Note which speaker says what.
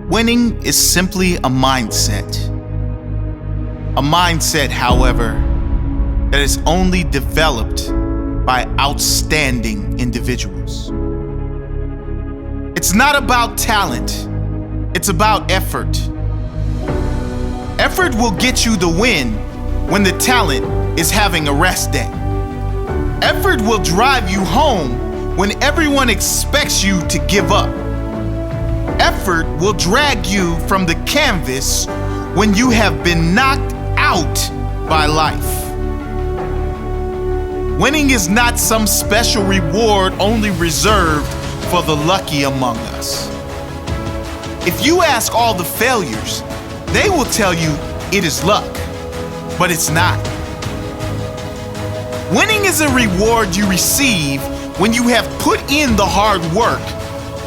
Speaker 1: Winning is simply a mindset. A mindset, however, that is only developed by outstanding individuals. It's not about talent, it's about effort. Effort will get you the win when the talent is having a rest day. Effort will drive you home when everyone expects you to give up. Effort will drag you from the canvas when you have been knocked out by life. Winning is not some special reward only reserved for the lucky among us. If you ask all the failures, they will tell you it is luck, but it's not. Winning is a reward you receive when you have put in the hard work